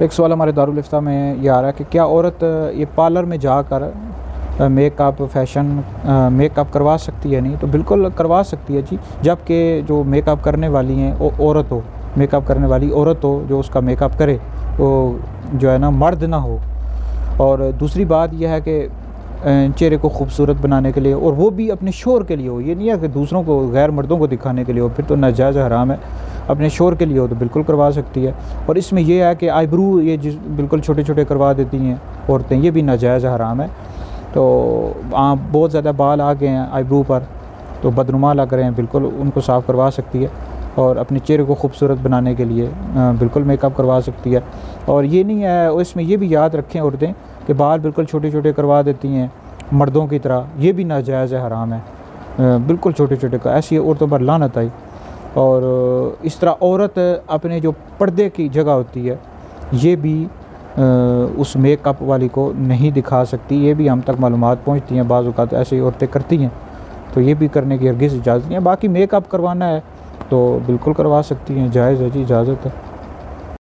एक सवाल हमारे दारुल इफ्ता में ये आ रहा है कि क्या औरत ये पार्लर में जाकर मेकअप मेकअप करवा सकती है? नहीं तो बिल्कुल करवा सकती है जी, जबकि जो मेकअप करने वाली हैं वो औरत हो, मेकअप करने वाली औरत हो, जो उसका मेकअप करे वो जो है ना मर्द ना हो। और दूसरी बात यह है कि चेहरे को खूबसूरत बनाने के लिए, और वो भी अपने शोहर के लिए हो, ये नहीं है कि दूसरों को, गैर मर्दों को दिखाने के लिए हो, फिर तो नाजायज़ हराम है। अपने शोहर के लिए हो तो बिल्कुल करवा सकती है। और इसमें यह है कि आईब्रू ये जिस बिल्कुल छोटे छोटे करवा देती हैं औरतें, ये भी नाजायज़ हराम है। तो बहुत ज़्यादा बाल आ गए हैं आईब्रू पर, तो बदनुमा लग रहे हैं, बिल्कुल उनको साफ़ करवा सकती है। और अपने चेहरे को खूबसूरत बनाने के लिए बिल्कुल मेकअप करवा सकती है। और ये नहीं है, और इसमें ये भी याद रखें औरतें कि बाल बिल्कुल छोटे छोटे करवा देती हैं मर्दों की तरह, ये भी नाजायज़ हराम है। बिल्कुल छोटे छोटे का, ऐसी औरतों पर लानत आई। और इस तरह औरत अपने जो पर्दे की जगह होती है ये भी उस मेकअप वाली को नहीं दिखा सकती। ये भी हम तक मालूमात पहुंचती हैं, बाज़ औक़ात ऐसी औरतें करती हैं, तो ये भी करने की हरगिज़ इजाज़त नहीं है। बाकी मेकअप करवाना है तो बिल्कुल करवा सकती हैं, जायज़ है जी, इजाज़त है।